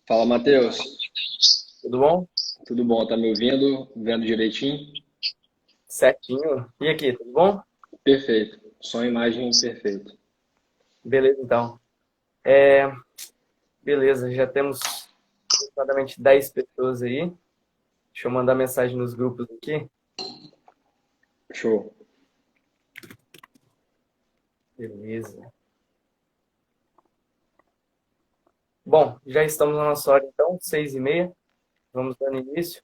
Fala, Matheus. Tudo bom? Tudo bom? Tá me ouvindo? Vendo direitinho? Certinho. E aqui, tudo bom? Perfeito. Som e imagem perfeito. Beleza, então. É, beleza, já temos aproximadamente 10 pessoas aí. Deixa eu mandar mensagem nos grupos aqui. Show. Beleza. Bom, já estamos na nossa hora, então, 6h30. Vamos dando início.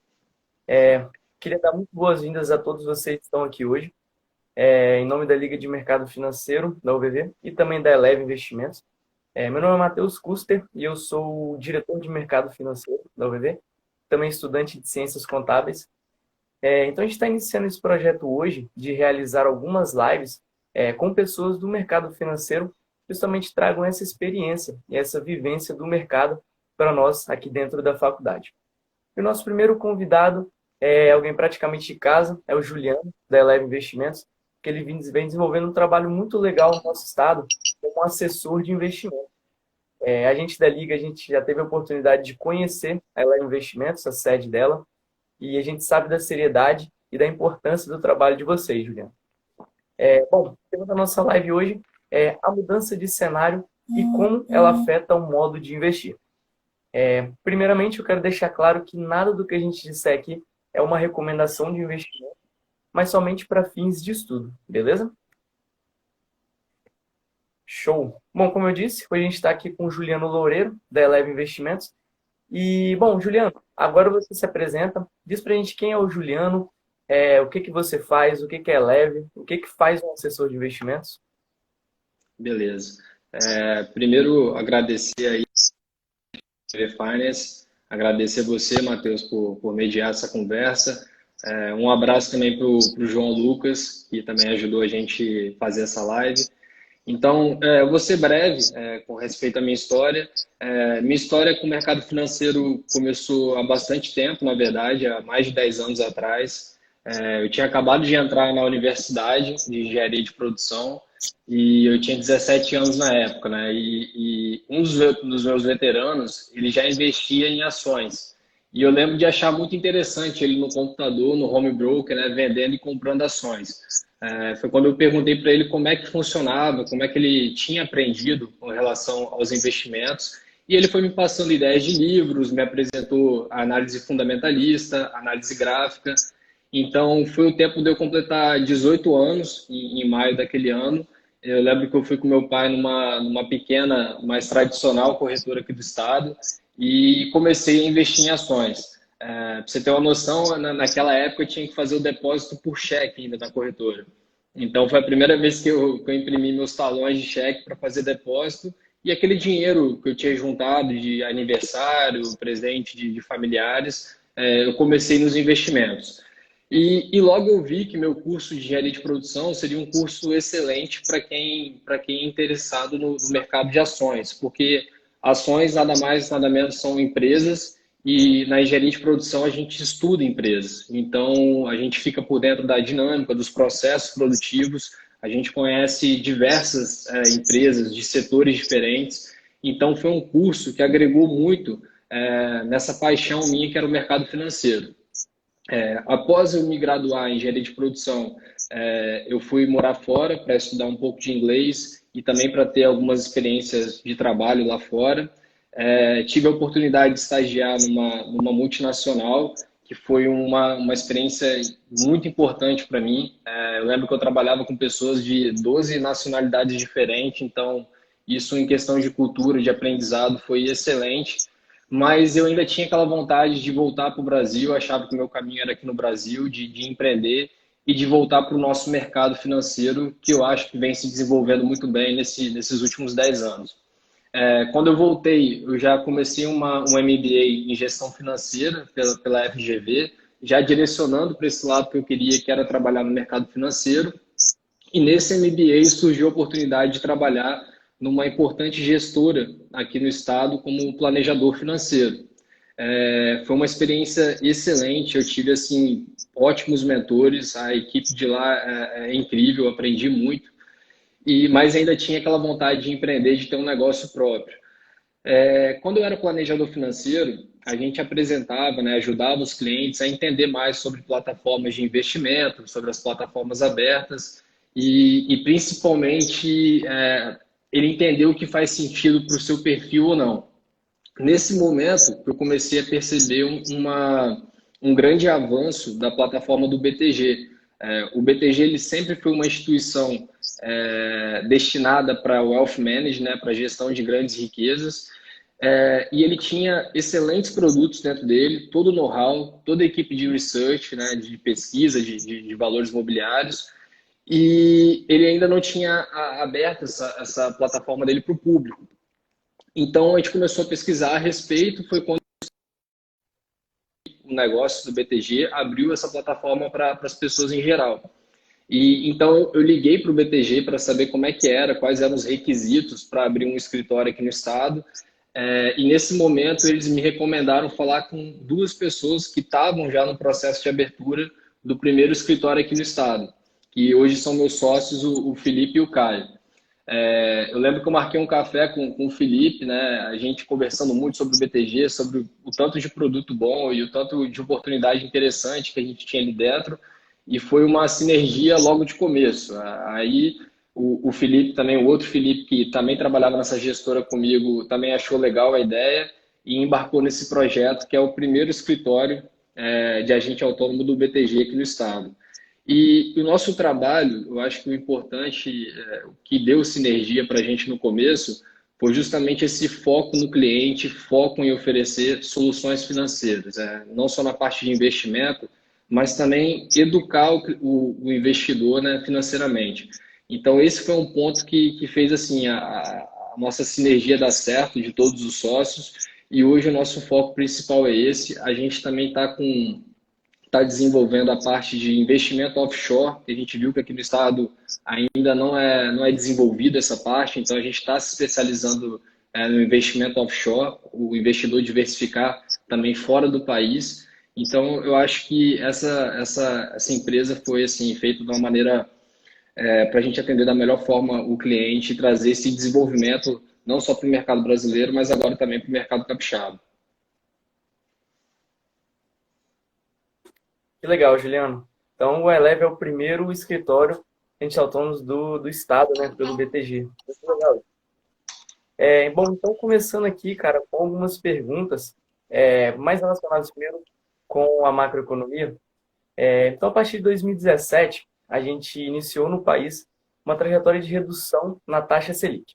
Queria dar muito boas-vindas a todos vocês que estão aqui hoje, em nome da Liga de Mercado Financeiro, da UVV, e também da Eleve Investimentos. Meu nome é Matheus Custer e eu sou o diretor de mercado financeiro da UVV, também estudante de ciências contábeis. Então, a gente está iniciando esse projeto hoje de realizar algumas lives com pessoas do mercado financeiro, justamente tragam essa experiência e essa vivência do mercado para nós aqui dentro da faculdade. E o nosso primeiro convidado é alguém praticamente de casa, é o Juliano, da Eleve Investimentos, que ele vem desenvolvendo um trabalho muito legal no nosso estado como assessor de investimento. A gente da Liga, a gente já teve a oportunidade de conhecer a Eleve Investimentos, a sede dela, e a gente sabe da seriedade e da importância do trabalho de vocês, Juliano. Bom, o tema da nossa live hoje é a mudança de cenário e como ela afeta o modo de investir. Primeiramente, eu quero deixar claro que nada do que a gente disser aqui é uma recomendação de investimento, mas somente para fins de estudo, beleza? Show! Bom, como eu disse, hoje a gente está aqui com o Juliano Loureiro, da Eleve Investimentos. E, bom, Juliano, agora você se apresenta, diz pra gente quem é o Juliano, o que que você faz, o que que é Eleve, o que que faz um assessor de investimentos. Beleza. Primeiro, agradecer aí a TV Finance, agradecer você, Matheus, por mediar essa conversa. Um abraço também para o João Lucas, que também ajudou a gente a fazer essa live. Então, eu vou ser breve com respeito à minha história. Minha história com o mercado financeiro começou há bastante tempo, na verdade, há mais de 10 anos atrás. Eu tinha acabado de entrar na universidade de engenharia de produção e eu tinha 17 anos na época, né? E um dos meus veteranos, ele já investia em ações. E eu lembro de achar muito interessante ele no computador, no home broker, né, vendendo e comprando ações. Foi quando eu perguntei para ele como é que funcionava, como é que ele tinha aprendido com relação aos investimentos. E ele foi me passando ideias de livros, me apresentou a análise fundamentalista, análise gráfica. Então, foi o tempo de eu completar 18 anos, em maio daquele ano. Eu lembro que eu fui com meu pai numa pequena, mais tradicional corretora aqui do estado e comecei a investir em ações. Para você ter uma noção, naquela época eu tinha que fazer o depósito por cheque ainda na corretora. Então, foi a primeira vez que eu imprimi meus talões de cheque para fazer depósito e aquele dinheiro que eu tinha juntado de aniversário, presente de familiares, eu comecei nos investimentos. E logo eu vi que meu curso de engenharia de produção seria um curso excelente para quem é interessado no mercado de ações, porque ações nada mais, nada menos são empresas e na engenharia de produção a gente estuda empresas. Então a gente fica por dentro da dinâmica, dos processos produtivos, a gente conhece diversas empresas de setores diferentes. Então foi um curso que agregou muito nessa paixão minha que era o mercado financeiro. Após eu me graduar em engenharia de produção, eu fui morar fora para estudar um pouco de inglês e também para ter algumas experiências de trabalho lá fora. Tive a oportunidade de estagiar numa multinacional, que foi uma experiência muito importante para mim. Eu lembro que eu trabalhava com pessoas de 12 nacionalidades diferentes, então isso em questão de cultura, de aprendizado, foi excelente, mas eu ainda tinha aquela vontade de voltar para o Brasil, achava que o meu caminho era aqui no Brasil, de empreender e de voltar para o nosso mercado financeiro, que eu acho que vem se desenvolvendo muito bem nesses últimos 10 anos. Quando eu voltei, eu já comecei um MBA em gestão financeira pela FGV, já direcionando para esse lado que eu queria, que era trabalhar no mercado financeiro. E nesse MBA surgiu a oportunidade de trabalhar numa importante gestora aqui no estado como planejador financeiro. Foi uma experiência excelente, eu tive assim ótimos mentores, a equipe de lá é incrível, aprendi muito, mas ainda tinha aquela vontade de empreender, de ter um negócio próprio. Quando eu era planejador financeiro, a gente apresentava, né, ajudava os clientes a entender mais sobre plataformas de investimento, sobre as plataformas abertas e principalmente, ele entender o que faz sentido para o seu perfil ou não. Nesse momento, eu comecei a perceber um grande avanço da plataforma do BTG. O BTG ele sempre foi uma instituição destinada para wealth management, né, para gestão de grandes riquezas, e ele tinha excelentes produtos dentro dele, todo o know-how, toda a equipe de research, né, de pesquisa de valores imobiliários, e ele ainda não tinha aberto essa plataforma dele para o público. Então a gente começou a pesquisar a respeito, foi quando o negócio do BTG abriu essa plataforma para as pessoas em geral. E então eu liguei para o BTG para saber como é que era, quais eram os requisitos para abrir um escritório aqui no estado. E nesse momento eles me recomendaram falar com duas pessoas que estavam já no processo de abertura do primeiro escritório aqui no estado, que hoje são meus sócios, o Felipe e o Caio. Eu lembro que eu marquei um café com o Felipe, né? A gente conversando muito sobre o BTG, sobre o tanto de produto bom e o tanto de oportunidade interessante que a gente tinha ali dentro. E foi uma sinergia logo de começo. Aí o Felipe também, o outro Felipe que também trabalhava nessa gestora comigo, também achou legal a ideia e embarcou nesse projeto que é o primeiro escritório de agente autônomo do BTG aqui no estado. E o nosso trabalho, eu acho que o importante, o que deu sinergia para a gente no começo, foi justamente esse foco no cliente, foco em oferecer soluções financeiras, não só na parte de investimento, mas também educar o investidor, né, financeiramente. Então, esse foi um ponto que fez assim, a nossa sinergia dar certo de todos os sócios, e hoje o nosso foco principal é esse. A gente também está desenvolvendo a parte de investimento offshore, que a gente viu que aqui no estado ainda não é desenvolvida essa parte, então a gente está se especializando no investimento offshore, o investidor diversificar também fora do país. Então, eu acho que essa empresa foi assim, feita de uma maneira para a gente atender da melhor forma o cliente e trazer esse desenvolvimento não só para o mercado brasileiro, mas agora também para o mercado capixaba. Que legal, Juliano. Então, o Eleve é o primeiro escritório de autônomos do estado, né, pelo BTG. Muito legal. Bom, então, começando aqui, cara, com algumas perguntas mais relacionadas primeiro com a macroeconomia. Então, a partir de 2017, a gente iniciou no país uma trajetória de redução na taxa Selic.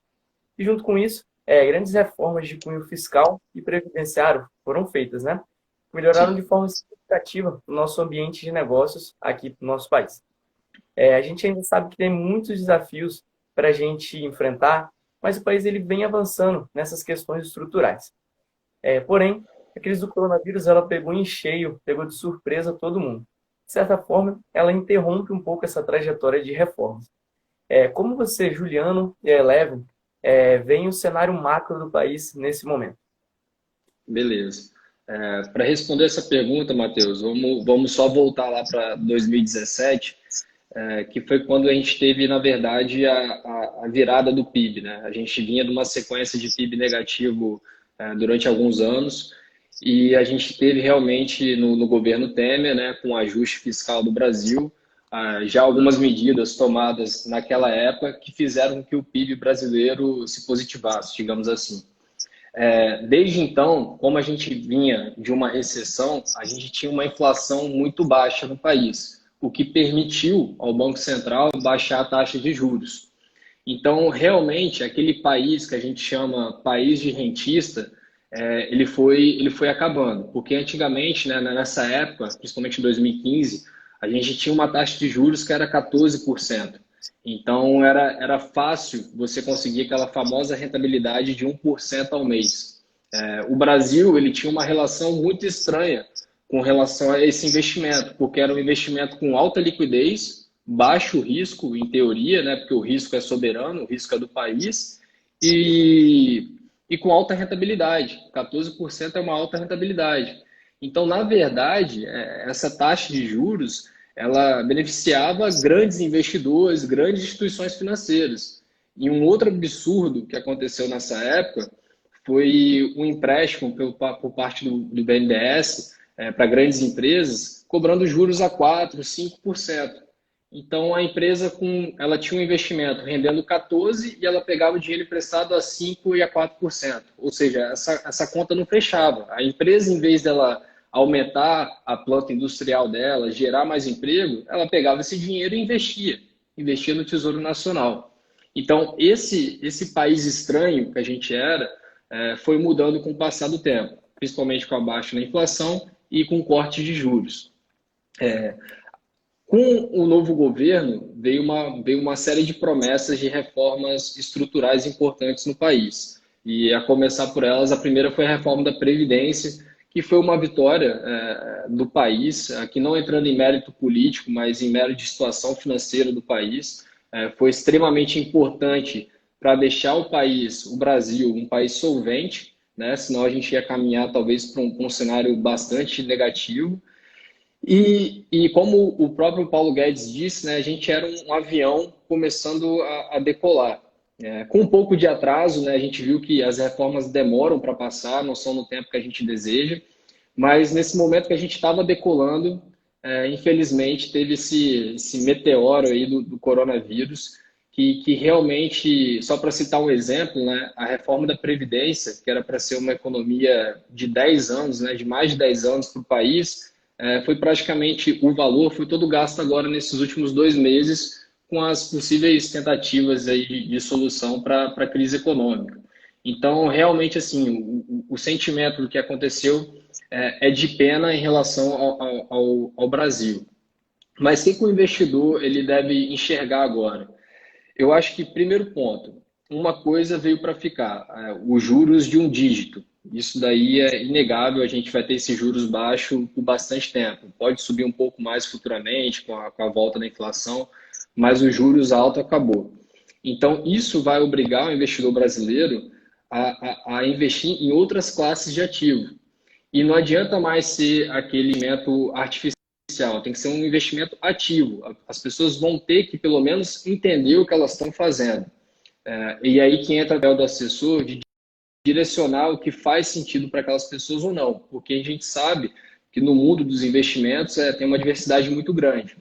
E, junto com isso, grandes reformas de cunho fiscal e previdenciário foram feitas, né? Melhoraram de Sim. forma significativa o nosso ambiente de negócios aqui no nosso país. A gente ainda sabe que tem muitos desafios para a gente enfrentar, mas o país ele vem avançando nessas questões estruturais. Porém, a crise do coronavírus ela pegou em cheio, pegou de surpresa todo mundo. De certa forma, ela interrompe um pouco essa trajetória de reformas. Como você, Juliano e a Eleven, veem o cenário macro do país nesse momento? Beleza. Para responder essa pergunta, Matheus, vamos só voltar lá para 2017, que foi quando a gente teve, na verdade, a virada do PIB, né? A gente vinha de uma sequência de PIB negativo durante alguns anos e a gente teve realmente no governo Temer, né, com o ajuste fiscal do Brasil, já algumas medidas tomadas naquela época que fizeram com que o PIB brasileiro se positivasse, digamos assim. Desde então, como a gente vinha de uma recessão, a gente tinha uma inflação muito baixa no país, o que permitiu ao Banco Central baixar a taxa de juros. Então, realmente, aquele país que a gente chama país de rentista, ele foi acabando. Porque antigamente, né, nessa época, principalmente em 2015, a gente tinha uma taxa de juros que era 14%. Então, era fácil você conseguir aquela famosa rentabilidade de 1% ao mês. O Brasil ele tinha uma relação muito estranha com relação a esse investimento, porque era um investimento com alta liquidez, baixo risco, em teoria, né, porque o risco é soberano, o risco é do país, e com alta rentabilidade. 14% é uma alta rentabilidade. Então, na verdade, essa taxa de juros ela beneficiava grandes investidores, grandes instituições financeiras. E um outro absurdo que aconteceu nessa época foi um empréstimo por parte do BNDES para grandes empresas, cobrando juros a 4%, 5%. Então, a empresa ela tinha um investimento rendendo 14% e ela pegava o dinheiro emprestado a 5% e a 4%. Ou seja, essa conta não fechava. A empresa, em vez dela aumentar a planta industrial dela, gerar mais emprego, ela pegava esse dinheiro e investia no Tesouro Nacional. Então, esse país estranho que a gente era, foi mudando com o passar do tempo, principalmente com a baixa na inflação e com corte de juros. Com o novo governo, veio uma série de promessas de reformas estruturais importantes no país. E, a começar por elas, a primeira foi a reforma da Previdência, que foi uma vitória do país, aqui não entrando em mérito político, mas em mérito de situação financeira do país. Foi extremamente importante para deixar o país, o Brasil, um país solvente, né? Senão a gente ia caminhar talvez para um cenário bastante negativo. E como o próprio Paulo Guedes disse, né, a gente era um avião começando a decolar. Com um pouco de atraso, né, a gente viu que as reformas demoram para passar, não são no tempo que a gente deseja, mas nesse momento que a gente estava decolando, infelizmente teve esse meteoro aí do coronavírus, que realmente, só para citar um exemplo, né, a reforma da Previdência, que era para ser uma economia de 10 anos, né, de mais de 10 anos para o país, foi praticamente o valor, foi todo gasto agora nesses últimos 2 meses com as possíveis tentativas aí de solução para a crise econômica. Então, realmente, assim, o sentimento do que aconteceu é de pena em relação ao Brasil. Mas o que o investidor ele deve enxergar agora? Eu acho que, primeiro ponto, uma coisa veio para ficar, os juros de um dígito. Isso daí é inegável, a gente vai ter esses juros baixos por bastante tempo. Pode subir um pouco mais futuramente com a volta da inflação, mas os juros altos acabou. Então, isso vai obrigar o investidor brasileiro a investir em outras classes de ativo. E não adianta mais ser aquele investimento artificial, tem que ser um investimento ativo. As pessoas vão ter que, pelo menos, entender o que elas estão fazendo. E aí que entra o papel do assessor de direcionar o que faz sentido para aquelas pessoas ou não. Porque a gente sabe que no mundo dos investimentos tem uma diversidade muito grande.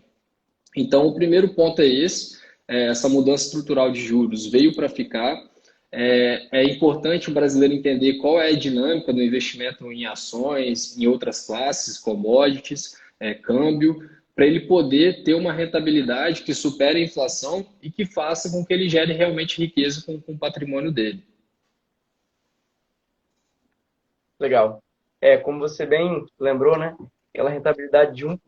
Então, o primeiro ponto é esse. Essa mudança estrutural de juros veio para ficar. É importante o brasileiro entender qual é a dinâmica do investimento em ações, em outras classes, commodities, câmbio, para ele poder ter uma rentabilidade que supere a inflação e que faça com que ele gere realmente riqueza com o patrimônio dele. Legal. Como você bem lembrou, né? Aquela rentabilidade de 1%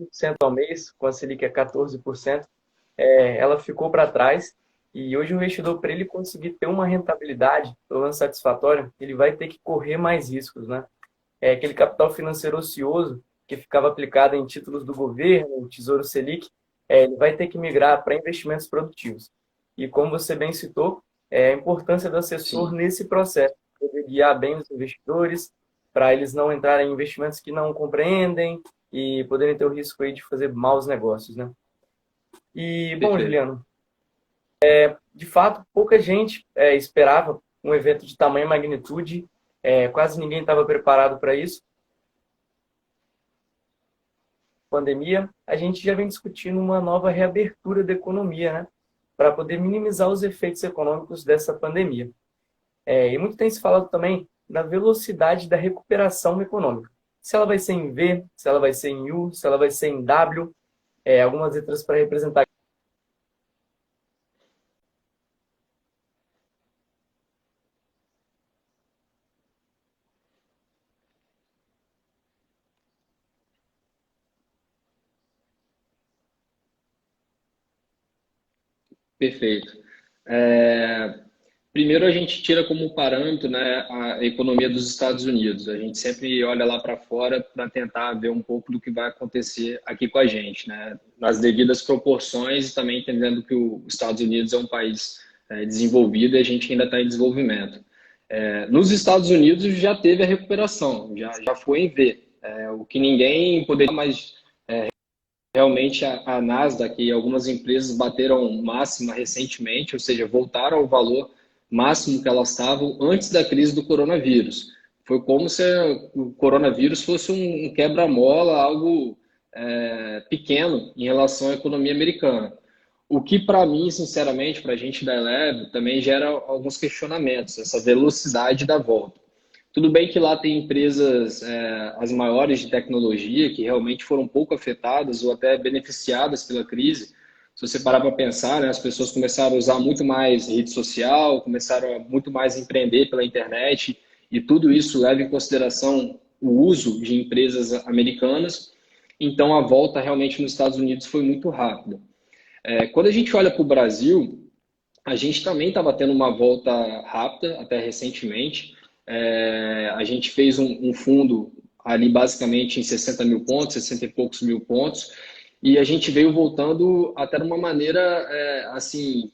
ao mês, com a Selic a 14%, ela ficou para trás. E hoje o investidor, para ele conseguir ter uma rentabilidade, pelo menos satisfatória, ele vai ter que correr mais riscos, né? Aquele capital financeiro ocioso que ficava aplicado em títulos do governo, o Tesouro Selic, ele vai ter que migrar para investimentos produtivos. E como você bem citou, a importância do assessor Sim. nesse processo, poder guiar bem os investidores, para eles não entrarem em investimentos que não compreendem e poderem ter o risco aí de fazer maus negócios, né? E, bom, Perfeito. Juliano, de fato, pouca gente esperava um evento de tamanha magnitude, quase ninguém estava preparado para isso. Pandemia, a gente já vem discutindo uma nova reabertura da economia, né? Para poder minimizar os efeitos econômicos dessa pandemia. E muito tem se falado também da velocidade da recuperação econômica. Se ela vai ser em V, se ela vai ser em U, se ela vai ser em W, algumas letras para representar. Perfeito. Primeiro, a gente tira como parâmetro, né, a economia dos Estados Unidos. A gente sempre olha lá para fora para tentar ver um pouco do que vai acontecer aqui com a gente, né, nas devidas proporções e também entendendo que os Estados Unidos é um país desenvolvido e a gente ainda está em desenvolvimento. Nos Estados Unidos já teve a recuperação, já foi em V. O que ninguém poderia mais. Realmente, a Nasdaq e algumas empresas bateram máxima recentemente, ou seja, voltaram ao valor máximo que elas estavam antes da crise do coronavírus. Foi como se o coronavírus fosse um quebra-mola, algo pequeno em relação à economia americana. O que, para mim, sinceramente, para a gente da Eleven, também gera alguns questionamentos, essa velocidade da volta. Tudo bem que lá tem empresas, as maiores de tecnologia, que realmente foram pouco afetadas ou até beneficiadas pela crise. Se você parar para pensar, né, as pessoas começaram a usar muito mais rede social, começaram a muito mais empreender pela internet, e tudo isso leva em consideração o uso de empresas americanas. Então, a volta realmente nos Estados Unidos foi muito rápida. Quando a gente olha para o Brasil, a gente também estava tendo uma volta rápida, até recentemente. A gente fez um fundo ali basicamente em 60 mil pontos, 60 e poucos mil pontos, e a gente veio voltando até de uma maneira assim,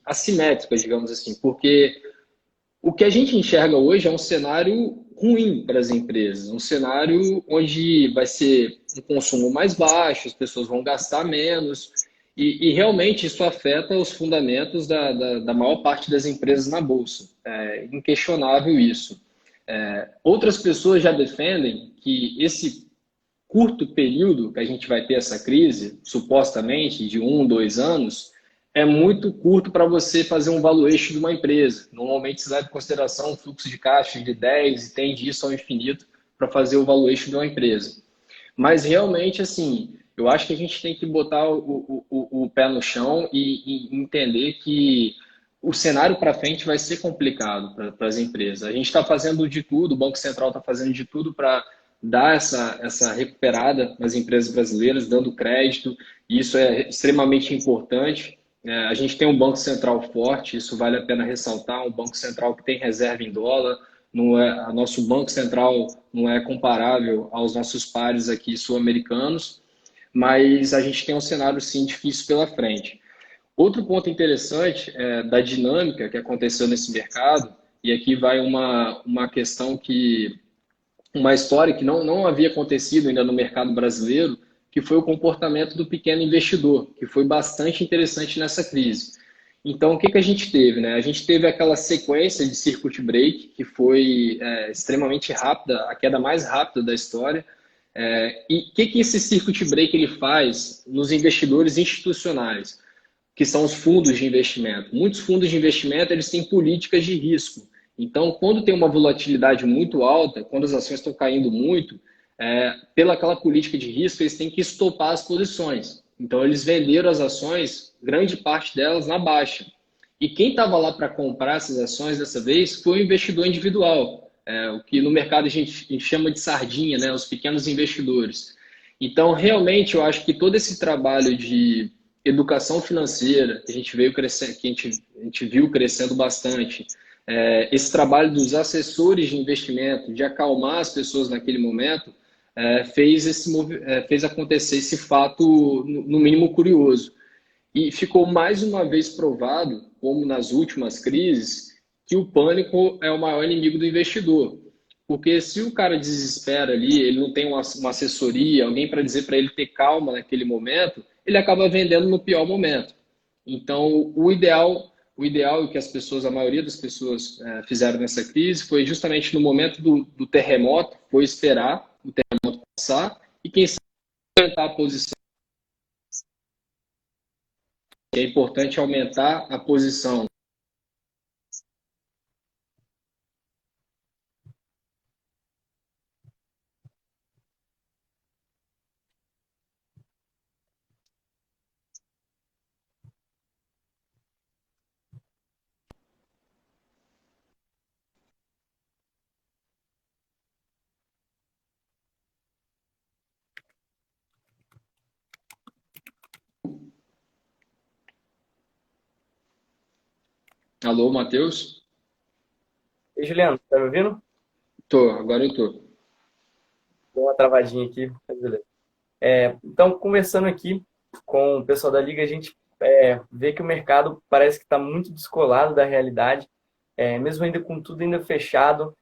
assimétrica, digamos assim, porque o que a gente enxerga hoje é um cenário ruim para as empresas, um cenário onde vai ser um consumo mais baixo, as pessoas vão gastar menos, e realmente isso afeta os fundamentos da maior parte das empresas na Bolsa. É inquestionável isso. Outras pessoas já defendem que esse curto período que a gente vai ter essa crise, supostamente de 1, 2 anos, é muito curto para você fazer um valuation de uma empresa. Normalmente se leva em consideração um fluxo de caixa de 10 e tende isso ao infinito para fazer o valuation de uma empresa. Mas realmente, assim, eu acho que a gente tem que botar o pé no chão e entender que o cenário para frente vai ser complicado para as empresas. A gente está fazendo de tudo, o Banco Central está fazendo de tudo para dar essa recuperada nas empresas brasileiras, dando crédito, e isso é extremamente importante. A gente tem um Banco Central forte, isso vale a pena ressaltar, um Banco Central que tem reserva em dólar, não é, nosso Banco Central não é comparável aos nossos pares aqui sul-americanos, mas a gente tem um cenário, sim, difícil pela frente. Outro ponto interessante da dinâmica que aconteceu nesse mercado, e aqui vai uma questão uma história que não havia acontecido ainda no mercado brasileiro, que foi o comportamento do pequeno investidor, que foi bastante interessante nessa crise. Então, o que a gente teve? Né? A gente teve aquela sequência de circuit break, que foi extremamente rápida, a queda mais rápida da história. E o que esse circuit break ele faz nos investidores institucionais, que são os fundos de investimento? Muitos fundos de investimento eles têm políticas de risco. Então, quando tem uma volatilidade muito alta, quando as ações estão caindo muito, pela aquela política de risco, eles têm que estopar as posições. Então, eles venderam as ações, grande parte delas na baixa. E quem estava lá para comprar essas ações dessa vez foi o investidor individual, o que no mercado a gente chama de sardinha, né? Os pequenos investidores. Então, realmente, eu acho que todo esse trabalho de educação financeira, que a gente veio crescendo, que a gente viu crescendo bastante, esse trabalho dos assessores de investimento, de acalmar as pessoas naquele momento, fez acontecer esse fato, no mínimo, curioso. E ficou mais uma vez provado, como nas últimas crises, que o pânico é o maior inimigo do investidor. Porque se o cara desespera ali, ele não tem uma assessoria, alguém para dizer para ele ter calma naquele momento, ele acaba vendendo no pior momento. Então, o ideal que as pessoas, a maioria das pessoas fizeram nessa crise foi justamente no momento do terremoto, foi esperar o terremoto passar e quem sabe aumentar a posição. É importante aumentar a posição. Alô, Matheus? Ei, Juliano, tá me ouvindo? Tô, agora eu tô. Deu uma travadinha aqui, mas beleza. Então, conversando aqui com o pessoal da Liga, a gente vê que o mercado parece que está muito descolado da realidade, mesmo ainda com tudo ainda fechado,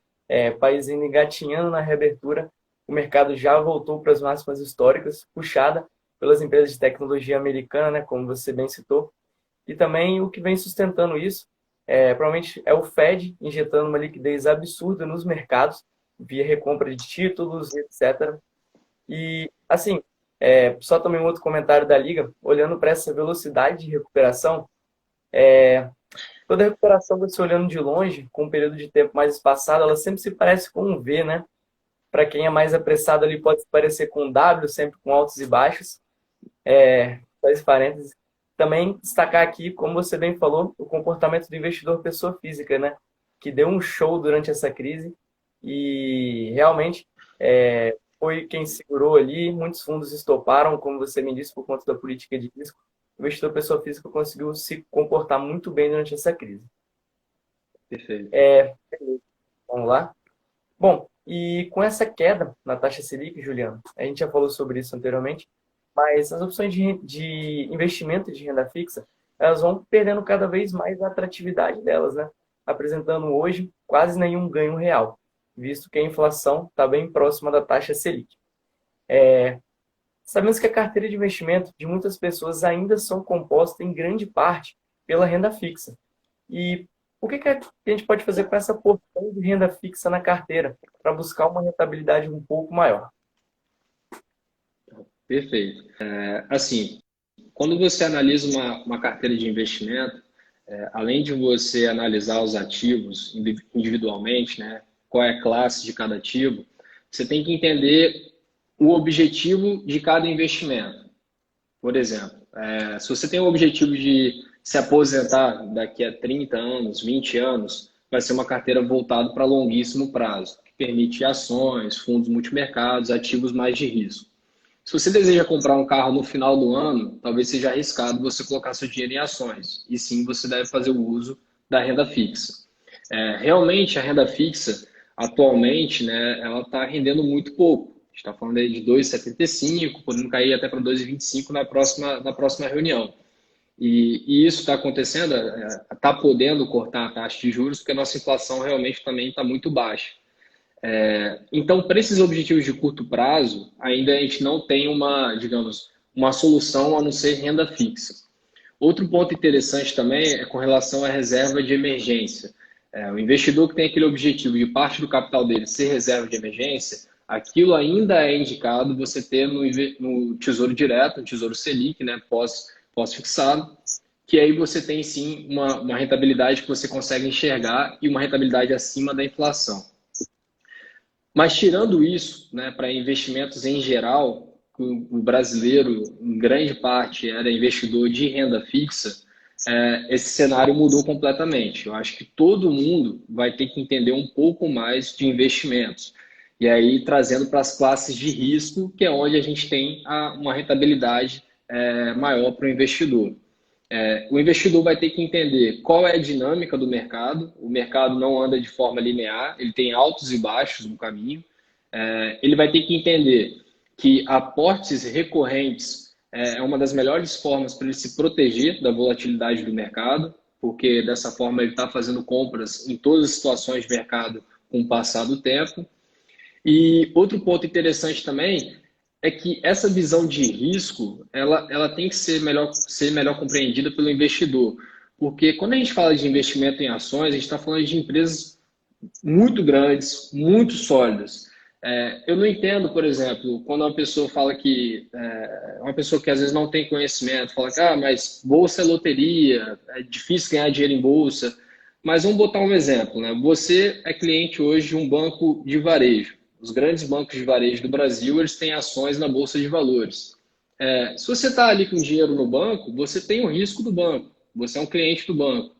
país ainda engatinhando na reabertura, o mercado já voltou para as máximas históricas, puxada pelas empresas de tecnologia americana, né, como você bem citou, e também o que vem sustentando isso Provavelmente é o Fed injetando uma liquidez absurda nos mercados, via recompra de títulos, etc. E, assim, só também um outro comentário da Liga, olhando para essa velocidade de recuperação, toda recuperação, você olhando de longe, com um período de tempo mais espaçado, ela sempre se parece com um V, né? Para quem é mais apressado ali, pode se parecer com um W, sempre com altos e baixos. Dois parênteses. Também destacar aqui, como você bem falou, o comportamento do investidor pessoa física, né? Que deu um show durante essa crise e realmente foi quem segurou ali. Muitos fundos estoparam, como você me disse, por conta da política de risco. O investidor pessoa física conseguiu se comportar muito bem durante essa crise. Perfeito. Vamos lá? Bom, e com essa queda na taxa Selic, Juliano, a gente já falou sobre isso anteriormente, mas as opções de investimento de renda fixa, elas vão perdendo cada vez mais a atratividade delas, né? Apresentando hoje quase nenhum ganho real, visto que a inflação está bem próxima da taxa Selic. Sabemos que a carteira de investimento de muitas pessoas ainda são composta em grande parte pela renda fixa. E o que a gente pode fazer com essa porção de renda fixa na carteira para buscar uma rentabilidade um pouco maior? Perfeito. Assim, quando você analisa uma carteira de investimento, além de você analisar os ativos individualmente, né, qual é a classe de cada ativo, você tem que entender o objetivo de cada investimento. Por exemplo, se você tem o objetivo de se aposentar daqui a 30 anos, 20 anos, vai ser uma carteira voltada para longuíssimo prazo, que permite ações, fundos multimercados, ativos mais de risco. Se você deseja comprar um carro no final do ano, talvez seja arriscado você colocar seu dinheiro em ações. E sim, você deve fazer o uso da renda fixa. Realmente, a renda fixa, atualmente, né, ela está rendendo muito pouco. A gente está falando aí de 2,75, podendo cair até para 2,25 na próxima reunião. E isso está acontecendo, está podendo cortar a taxa de juros, porque a nossa inflação realmente também está muito baixa. Então, para esses objetivos de curto prazo, ainda a gente não tem digamos, uma solução a não ser renda fixa. Outro ponto interessante também é com relação à reserva de emergência. O investidor que tem aquele objetivo de parte do capital dele ser reserva de emergência, aquilo ainda é indicado você ter no Tesouro Direto, no Tesouro Selic, né, pós-fixado, que aí você tem sim uma rentabilidade que você consegue enxergar e uma rentabilidade acima da inflação. Mas tirando isso, né, para investimentos em geral, o brasileiro, em grande parte, era investidor de renda fixa, esse cenário mudou completamente. Eu acho que todo mundo vai ter que entender um pouco mais de investimentos. E aí, trazendo para as classes de risco, que é onde a gente tem uma rentabilidade maior para o investidor. O investidor vai ter que entender qual é a dinâmica do mercado. O mercado não anda de forma linear, ele tem altos e baixos no caminho. Ele vai ter que entender que aportes recorrentes é uma das melhores formas para ele se proteger da volatilidade do mercado, porque dessa forma ele está fazendo compras em todas as situações de mercado com o passar do tempo. E outro ponto interessante também é que essa visão de risco, ela tem que ser melhor compreendida pelo investidor. Porque quando a gente fala de investimento em ações, a gente está falando de empresas muito grandes, muito sólidas. Eu não entendo, por exemplo, quando uma pessoa fala que, uma pessoa que às vezes não tem conhecimento, fala que, mas bolsa é loteria, é difícil ganhar dinheiro em bolsa. Mas vamos botar um exemplo, né? Você é cliente hoje de um banco de varejo. Os grandes bancos de varejo do Brasil, eles têm ações na Bolsa de Valores. Se você está ali com dinheiro no banco, você tem o risco do banco. Você é um cliente do banco.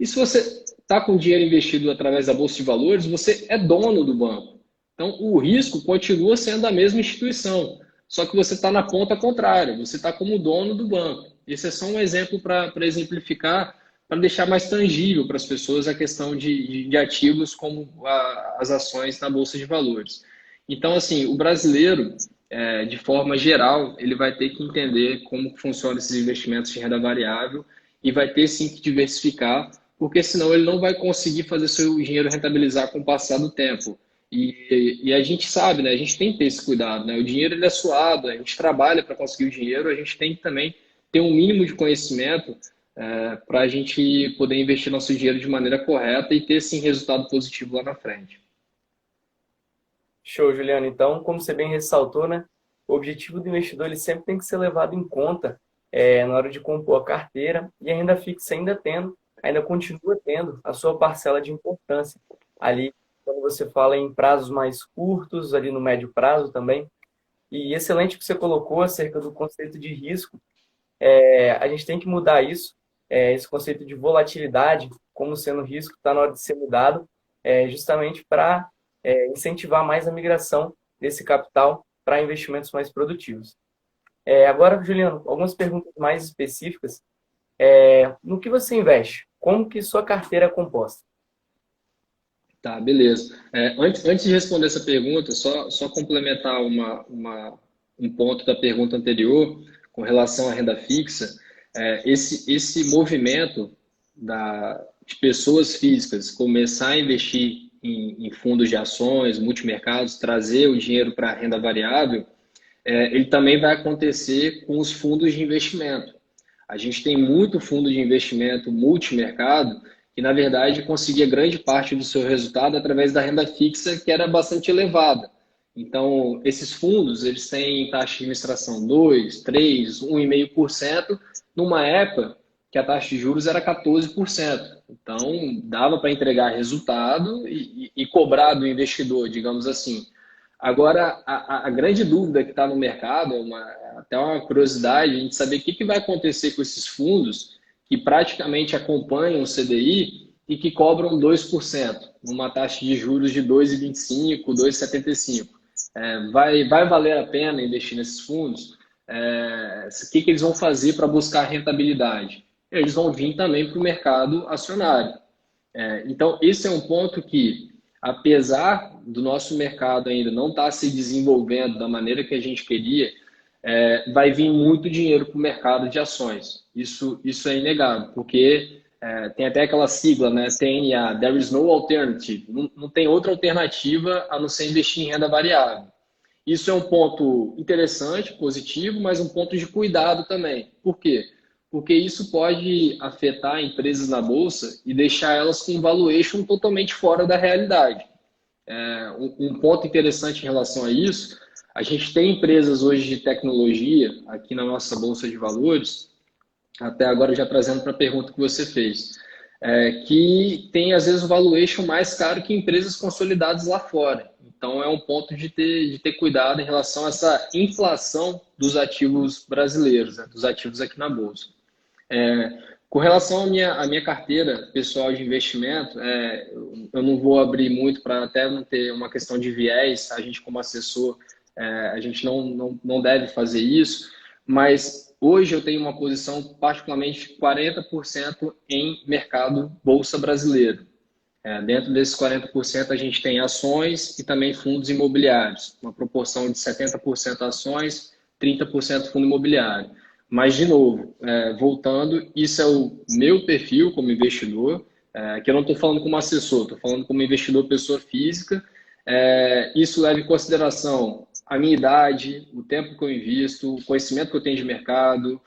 E se você está com dinheiro investido através da Bolsa de Valores, você é dono do banco. Então, o risco continua sendo da mesma instituição. Só que você está na ponta contrária. Você está como dono do banco. Esse é só um exemplo para exemplificar, para deixar mais tangível para as pessoas a questão de ativos como as ações na Bolsa de Valores. Então, assim, o brasileiro, de forma geral, ele vai ter que entender como funcionam esses investimentos de renda variável e vai ter sim que diversificar, porque senão ele não vai conseguir fazer seu dinheiro rentabilizar com o passar do tempo. E a gente sabe, né? A gente tem que ter esse cuidado, né? O dinheiro ele é suado, a gente trabalha para conseguir o dinheiro, a gente tem que também ter um mínimo de conhecimento para a gente poder investir nosso dinheiro de maneira correta e ter, sim, resultado positivo lá na frente. Show, Juliano. Então, como você bem ressaltou, né, o objetivo do investidor ele sempre tem que ser levado em conta na hora de compor a carteira e a renda fixa ainda continua tendo a sua parcela de importância. Ali, quando você fala em prazos mais curtos, ali no médio prazo também. E excelente que você colocou acerca do conceito de risco. A gente tem que mudar isso, esse conceito de volatilidade como sendo risco está na hora de ser mudado, justamente para incentivar mais a migração desse capital para investimentos mais produtivos. Agora, Juliano, algumas perguntas mais específicas. No que você investe? Como que sua carteira é composta? Tá, beleza. Antes de responder essa pergunta, só complementar um ponto da pergunta anterior com relação à renda fixa. Esse movimento de pessoas físicas começar a investir em fundos de ações, multimercados, trazer o dinheiro para a renda variável, ele também vai acontecer com os fundos de investimento. A gente tem muito fundo de investimento multimercado que, na verdade, conseguia grande parte do seu resultado através da renda fixa, que era bastante elevada. Então, esses fundos, eles têm taxa de administração 2, 3, 1,5%, numa época que a taxa de juros era 14%. Então, dava para entregar resultado e cobrar do investidor, digamos assim. Agora, a grande dúvida que está no mercado, até uma curiosidade, a gente saber o que vai acontecer com esses fundos que praticamente acompanham o CDI e que cobram 2%, numa taxa de juros de 2,25%, 2,75%. Vai valer a pena investir nesses fundos? O que eles vão fazer para buscar rentabilidade? Eles vão vir também para o mercado acionário. Então, esse é um ponto que, apesar do nosso mercado ainda não estar se desenvolvendo da maneira que a gente queria, vai vir muito dinheiro para o mercado de ações. Isso é inegável, porque tem até aquela sigla, né? TNA, There is no alternative. Não tem outra alternativa a não ser investir em renda variável. Isso é um ponto interessante, positivo, mas um ponto de cuidado também. Por quê? Porque isso pode afetar empresas na bolsa e deixar elas com um valuation totalmente fora da realidade. Um ponto interessante em relação a isso, a gente tem empresas hoje de tecnologia aqui na nossa bolsa de valores, até agora já trazendo para a pergunta que você fez, que tem às vezes o valuation mais caro que empresas consolidadas lá fora. Então é um ponto de ter cuidado em relação a essa inflação dos ativos brasileiros, né, dos ativos aqui na bolsa. Com relação à minha carteira pessoal de investimento, eu não vou abrir muito para até não ter uma questão de viés, a gente como assessor, a gente não deve fazer isso, mas hoje eu tenho uma posição particularmente 40% em mercado bolsa brasileiro. Dentro desses 40% a gente tem ações e também fundos imobiliários, uma proporção de 70% ações, 30% fundo imobiliário. Mas, de novo, voltando, isso é o meu perfil como investidor, que eu não estou falando como assessor, estou falando como investidor pessoa física. Isso leva em consideração a minha idade, o tempo que eu invisto, o conhecimento que eu tenho de mercado,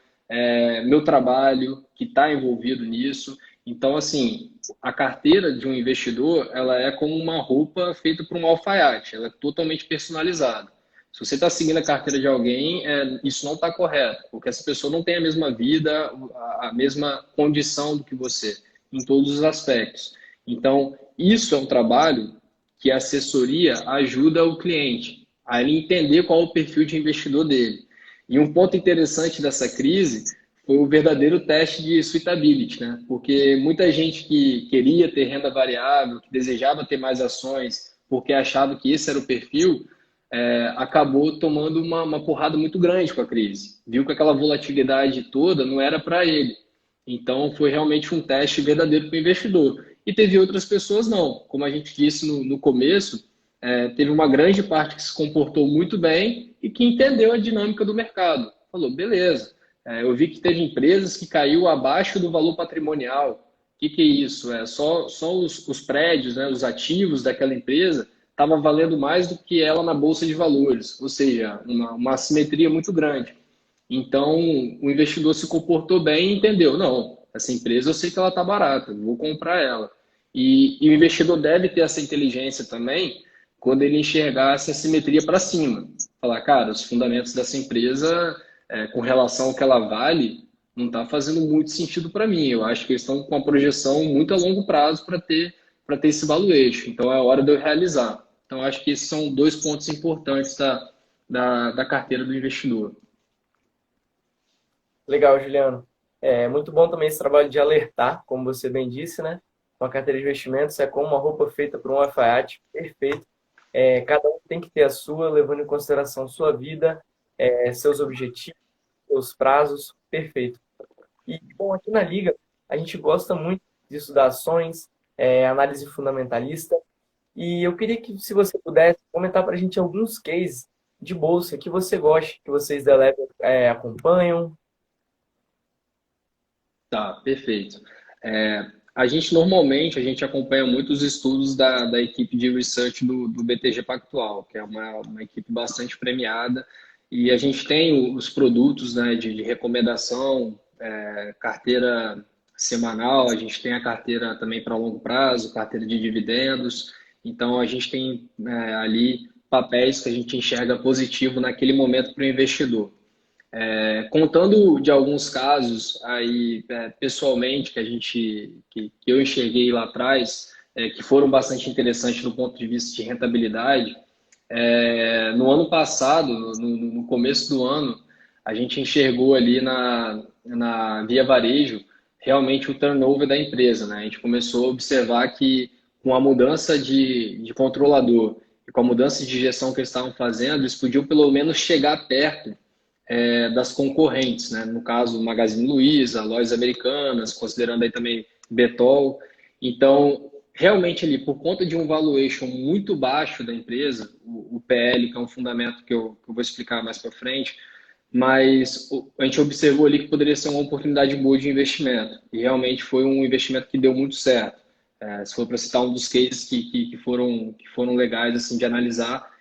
meu trabalho que está envolvido nisso. Então, assim, a carteira de um investidor, ela é como uma roupa feita por um alfaiate, ela é totalmente personalizada. Se você está seguindo a carteira de alguém, isso não está correto, porque essa pessoa não tem a mesma vida, a mesma condição do que você, em todos os aspectos. Então, isso é um trabalho que a assessoria ajuda o cliente a ele entender qual é o perfil de investidor dele. E um ponto interessante dessa crise foi o verdadeiro teste de suitability, né? Porque muita gente que queria ter renda variável, que desejava ter mais ações, porque achava que esse era o perfil, acabou tomando uma porrada muito grande com a crise. Viu que aquela volatilidade toda não era para ele. Então, foi realmente um teste verdadeiro para o investidor. E teve outras pessoas não. Como a gente disse no começo, teve uma grande parte que se comportou muito bem e que entendeu a dinâmica do mercado. Falou, beleza. Eu vi que teve empresas que caiu abaixo do valor patrimonial. O que é isso? Só os prédios, né, os ativos daquela empresa estava valendo mais do que ela na bolsa de valores, ou seja, uma assimetria muito grande. Então, o investidor se comportou bem e entendeu, não, essa empresa eu sei que ela está barata, vou comprar ela. E o investidor deve ter essa inteligência também quando ele enxergar essa simetria para cima. Falar, cara, os fundamentos dessa empresa, com relação ao que ela vale, não está fazendo muito sentido para mim. Eu acho que eles estão com uma projeção muito a longo prazo para ter esse valuation. Então é hora de eu realizar. Então acho que esses são dois pontos importantes da carteira do investidor. Legal, Juliano. É muito bom também esse trabalho de alertar, como você bem disse, né? Uma carteira de investimentos é como uma roupa feita por um alfaiate, perfeito. Cada um tem que ter a sua, levando em consideração sua vida, seus objetivos, seus prazos, perfeito. E, bom, aqui na Liga, a gente gosta muito de estudar ações, análise fundamentalista, e eu queria que, se você pudesse, comentar para a gente alguns cases de bolsa que você goste, que vocês da Eleven acompanham. Tá, perfeito. A gente acompanha muitos estudos da equipe de research do BTG Pactual, que é uma equipe bastante premiada, e a gente tem os produtos, né, de recomendação, carteira semanal, a gente tem a carteira também para longo prazo, carteira de dividendos, então a gente tem ali papéis que a gente enxerga positivo naquele momento para o investidor. Contando de alguns casos aí pessoalmente que eu enxerguei lá atrás, que foram bastante interessantes do ponto de vista de rentabilidade. No ano passado, no começo do ano, a gente enxergou ali na Via Varejo realmente o turnover da empresa, né? A gente começou a observar que com a mudança de controlador e com a mudança de gestão que eles estavam fazendo, eles podiam pelo menos chegar perto das concorrentes, né? No caso, Magazine Luiza, lojas americanas, considerando aí também Betol. Então, realmente ali, por conta de um valuation muito baixo da empresa, o PL, que é um fundamento que eu vou explicar mais para frente, mas a gente observou ali que poderia ser uma oportunidade boa de investimento. E realmente foi um investimento que deu muito certo. Se for para citar um dos cases que foram legais assim, de analisar,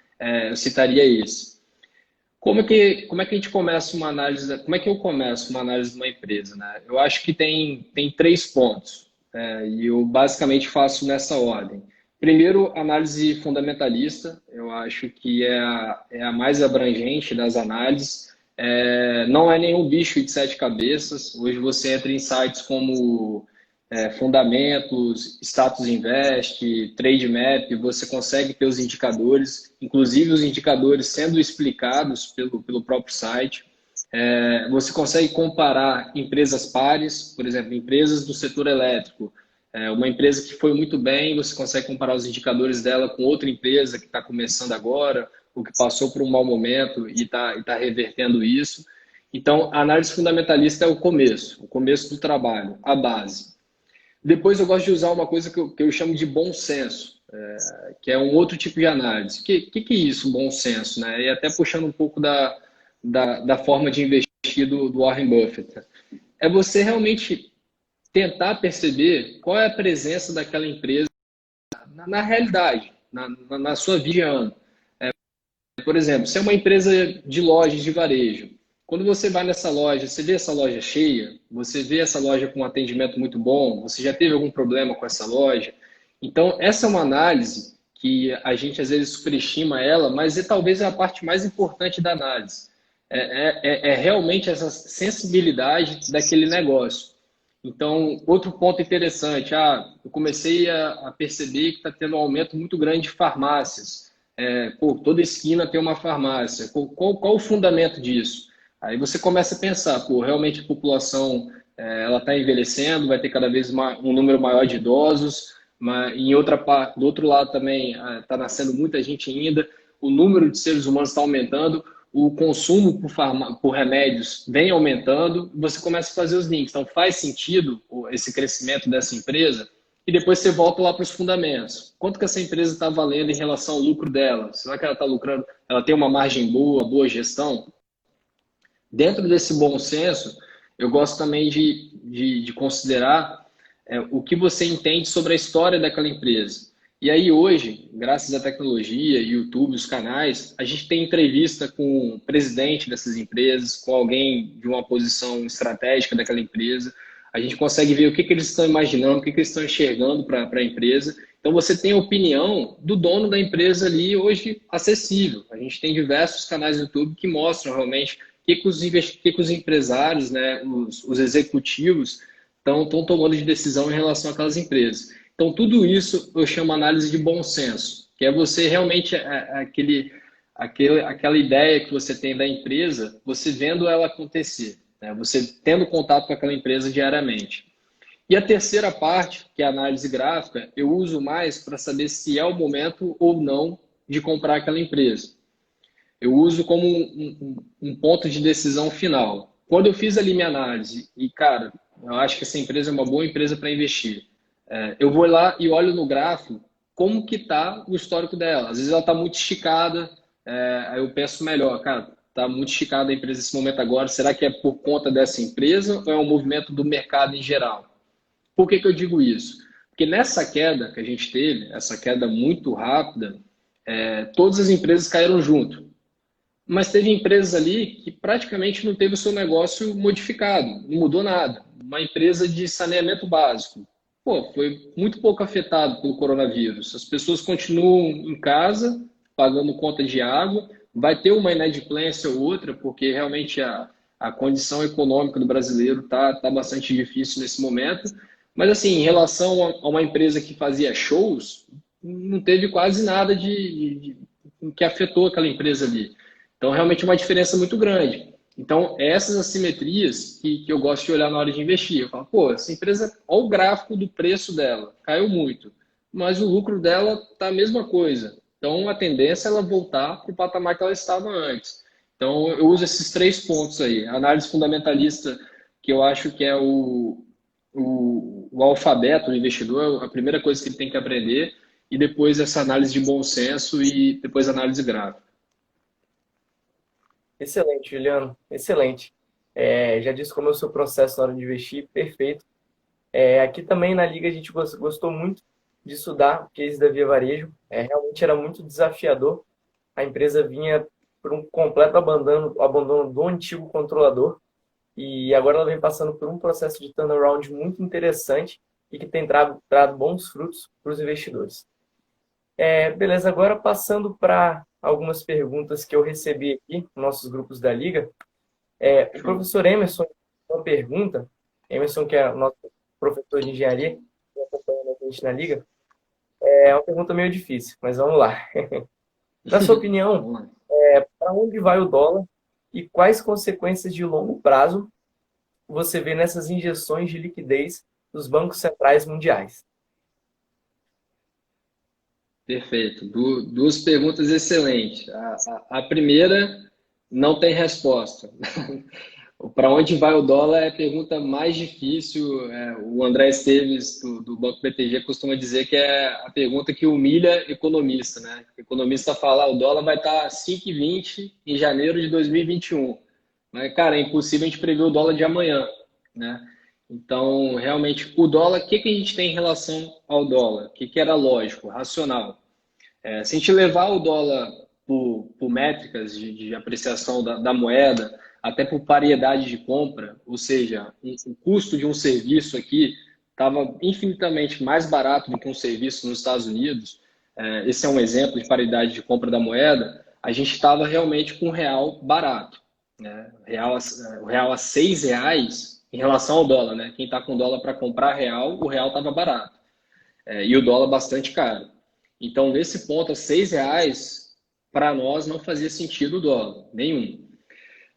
eu citaria esse. Como é que a gente começa uma análise, como é que eu começo uma análise de uma empresa, né? Eu acho que tem três pontos, e eu basicamente faço nessa ordem. Primeiro, análise fundamentalista, eu acho que é a mais abrangente das análises. Não é nenhum bicho de sete cabeças. Hoje você entra em sites como fundamentos, status invest, trade map, você consegue ter os indicadores, inclusive os indicadores sendo explicados pelo próprio site. Você consegue comparar empresas pares, por exemplo, empresas do setor elétrico. Uma empresa que foi muito bem, você consegue comparar os indicadores dela com outra empresa que está começando agora, ou que passou por um mau momento e tá revertendo isso. Então, a análise fundamentalista é o começo do trabalho, a base. Depois eu gosto de usar uma coisa que eu chamo de bom senso, que é um outro tipo de análise. Que é isso, bom senso? Né? E até puxando um pouco da forma de investir do Warren Buffett. É você realmente tentar perceber qual é a presença daquela empresa na realidade, na sua vida de ano. Por exemplo, se é uma empresa de lojas de varejo, quando você vai nessa loja, você vê essa loja cheia, você vê essa loja com um atendimento muito bom, você já teve algum problema com essa loja? Então, essa é uma análise que a gente às vezes superestima ela, mas talvez é a parte mais importante da análise. É realmente essa sensibilidade daquele negócio. Então, outro ponto interessante, eu comecei a perceber que está tendo um aumento muito grande de farmácias. Toda esquina tem uma farmácia. Qual o fundamento disso? Aí você começa a pensar, realmente a população ela está envelhecendo, vai ter cada vez um número maior de idosos, mas em outra parte, do outro lado também está nascendo muita gente ainda, o número de seres humanos está aumentando, o consumo por remédios vem aumentando, você começa a fazer os links. Então faz sentido esse crescimento dessa empresa? E depois você volta lá para os fundamentos. Quanto que essa empresa está valendo em relação ao lucro dela? Será que ela está lucrando? Ela tem uma margem boa gestão? Dentro desse bom senso, eu gosto também de considerar o que você entende sobre a história daquela empresa. E aí hoje, graças à tecnologia, YouTube, os canais, a gente tem entrevista com o presidente dessas empresas, com alguém de uma posição estratégica daquela empresa. a gente consegue ver o que eles estão imaginando, o que eles estão enxergando para a empresa. Então, você tem a opinião do dono da empresa ali hoje acessível. A gente tem diversos canais do YouTube que mostram realmente que os empresários, né, os executivos estão tomando de decisão em relação àquelas empresas. Então, tudo isso eu chamo análise de bom senso, que é você realmente, aquela ideia que você tem da empresa, você vendo ela acontecer, né? Você tendo contato com aquela empresa diariamente. E a terceira parte, que é a análise gráfica, eu uso mais para saber se é o momento ou não de comprar aquela empresa. Eu uso como um ponto de decisão final. Quando eu fiz ali minha análise, e cara, eu acho que essa empresa é uma boa empresa para investir, eu vou lá e olho no gráfico como que está o histórico dela. Às vezes ela está muito esticada, aí eu penso melhor, cara, está muito esticada a empresa nesse momento agora, será que é por conta dessa empresa ou é um movimento do mercado em geral? Por que eu digo isso? Porque nessa queda que a gente teve, essa queda muito rápida, todas as empresas caíram junto. Mas teve empresas ali que praticamente não teve o seu negócio modificado, não mudou nada. Uma empresa de saneamento básico. Pô, foi muito pouco afetado pelo coronavírus. As pessoas continuam em casa, pagando conta de água. Vai ter uma inadimplência ou outra, porque realmente a condição econômica do brasileiro tá bastante difícil nesse momento. Mas, assim, em relação a uma empresa que fazia shows, não teve quase nada que afetou aquela empresa ali. Então, realmente é uma diferença muito grande. Então, essas assimetrias que eu gosto de olhar na hora de investir. Eu falo, pô, essa empresa, olha o gráfico do preço dela, caiu muito, mas o lucro dela está a mesma coisa. Então, a tendência é ela voltar para o patamar que ela estava antes. Então, eu uso esses três pontos aí. A análise fundamentalista, que eu acho que é o alfabeto do investidor, a primeira coisa que ele tem que aprender, e depois essa análise de bom senso e depois a análise gráfica. Excelente, Juliano. Excelente. Já disse como é o seu processo na hora de investir, perfeito. Aqui também na Liga a gente gostou muito de estudar o case da Via Varejo. Realmente era muito desafiador. A empresa vinha por um completo abandono do antigo controlador e agora ela vem passando por um processo de turnaround muito interessante e que tem trago bons frutos para os investidores. Beleza, agora passando para algumas perguntas que eu recebi aqui nos nossos grupos da Liga. O professor Emerson, uma pergunta, Emerson, que é o nosso professor de engenharia, que acompanha a gente na Liga, é uma pergunta meio difícil, mas vamos lá. Na sua opinião, para onde vai o dólar e quais consequências de longo prazo você vê nessas injeções de liquidez dos bancos centrais mundiais? Perfeito. Duas perguntas excelentes. A primeira não tem resposta. Para onde vai o dólar é a pergunta mais difícil. O André Esteves, do Banco BTG, costuma dizer que é a pergunta que humilha economista, né? O economista fala, o dólar vai estar 5,20 em janeiro de 2021. Mas, cara, é impossível a gente prever o dólar de amanhã, né? Então, realmente, o dólar, o que a gente tem em relação ao dólar? O que era lógico, racional? Se a gente levar o dólar por métricas de apreciação da moeda, até por paridade de compra, ou seja, o custo de um serviço aqui estava infinitamente mais barato do que um serviço nos Estados Unidos. Esse é um exemplo de paridade de compra da moeda. A gente estava realmente com o real barato, né? O real a R$ 6 em relação ao dólar, né? Quem está com dólar para comprar real, o real estava barato. E o dólar bastante caro. Então, nesse ponto, a R$ 6, para nós, não fazia sentido o dólar, nenhum.